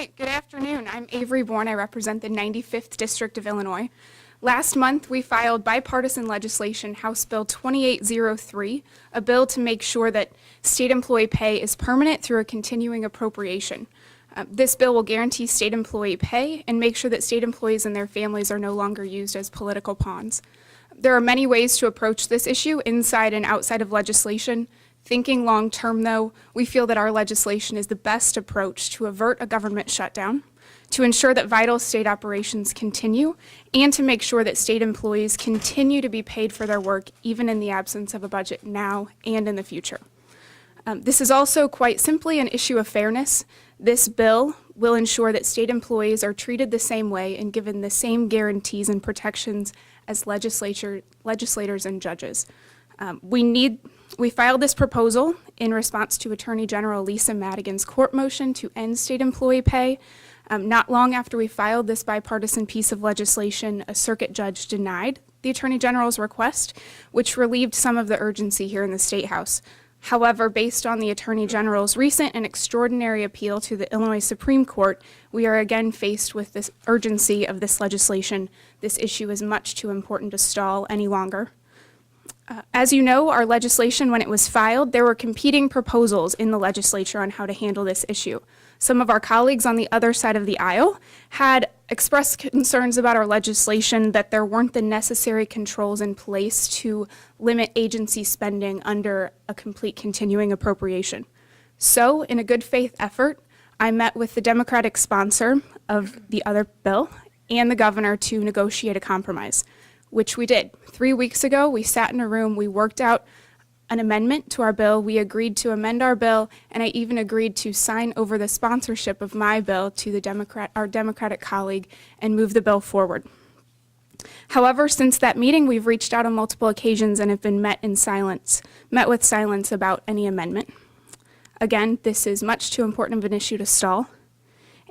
Hi, good afternoon. I'm Avery Bourne. I represent the 95th District of Illinois. Last month, we filed bipartisan legislation, House Bill 2803, a bill to make sure that state employee pay is permanent through a continuing appropriation. This bill will guarantee state employee pay and make sure that state employees and their families are no longer used as political pawns. There are many ways to approach this issue inside and outside of legislation. Thinking long-term, though, we feel that our legislation is the best approach to avert a government shutdown, to ensure that vital state operations continue, and to make sure that state employees continue to be paid for their work even in the absence of a budget now and in the future. This is also quite simply an issue of fairness. This bill will ensure that state employees are treated the same way and given the same guarantees and protections as legislators and judges. We filed this proposal in response to Attorney General Lisa Madigan's court motion to end state employee pay. Not long after we filed this bipartisan piece of legislation, a circuit judge denied the Attorney General's request, which relieved some of the urgency here in the State House. However, based on the Attorney General's recent and extraordinary appeal to the Illinois Supreme Court, we are again faced with this urgency of this legislation. This issue is much too important to stall any longer. As you know, our legislation, when it was filed, there were competing proposals in the legislature on how to handle this issue. Some of our colleagues on the other side of the aisle had expressed concerns about our legislation that there weren't the necessary controls in place to limit agency spending under a complete continuing appropriation. So, in a good faith effort, I met with the Democratic sponsor of the other bill and the governor to negotiate a compromise, which we did. 3 weeks ago, we sat in a room, we worked out an amendment to our bill, we agreed to amend our bill, and I even agreed to sign over the sponsorship of my bill to our Democratic colleague and move the bill forward. However, since that meeting, we've reached out on multiple occasions and have been met with silence about any amendment. Again, this is much too important of an issue to stall.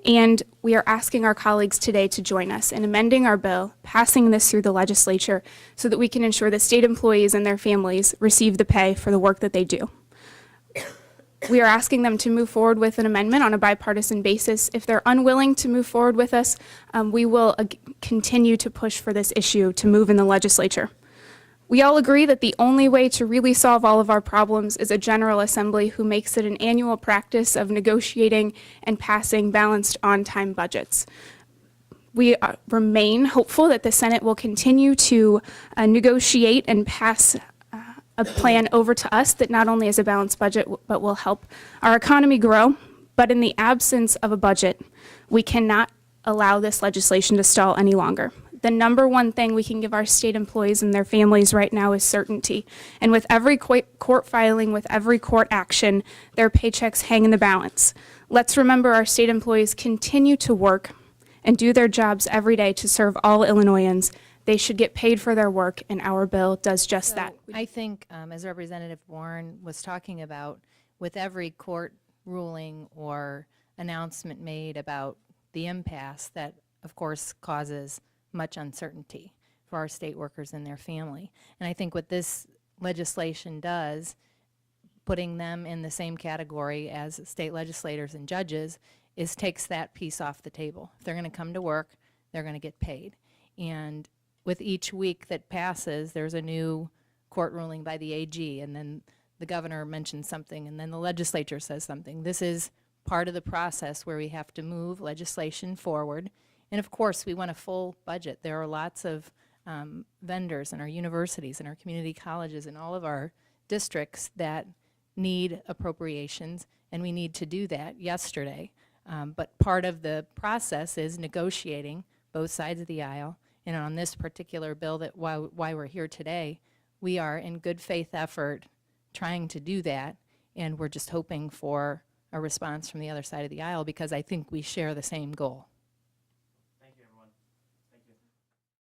And we are asking our colleagues today to join us in amending our bill, passing this through the legislature so that we can ensure that state employees and their families receive the pay for the work that they do. We are asking them to move forward with an amendment on a bipartisan basis. If they're unwilling to move forward with us, we will continue to push for this issue to move in the legislature. We all agree that the only way to really solve all of our problems is a General Assembly who makes it an annual practice of negotiating and passing balanced on-time budgets. We remain hopeful that the Senate will continue to negotiate and pass a plan over to us that not only is a balanced budget, but will help our economy grow. But in the absence of a budget, we cannot allow this legislation to stall any longer. The number one thing we can give our state employees and their families right now is certainty. And with every court filing, with every court action, their paychecks hang in the balance. Let's remember our state employees continue to work and do their jobs every day to serve all Illinoisans. They should get paid for their work, and our bill does just that. I think, as Representative Bourne was talking about, with every court ruling or announcement made about the impasse, that of course causes much uncertainty for our state workers and their family. And I think what this legislation does, putting them in the same category as state legislators and judges, is takes that piece off the table. If they're going to come to work, they're going to get paid. And with each week that passes, there's a new court ruling by the AG, and then the governor mentions something, and then the legislature says something. This is part of the process where we have to move legislation forward. And of course, we want a full budget. There are lots of vendors in our universities and our community colleges and all of our districts that need appropriations, and we need to do that yesterday. But part of the process is negotiating both sides of the aisle. And on this particular bill, that why we're here today, we are in good faith effort trying to do that, and we're just hoping for a response from the other side of the aisle because I think we share the same goal.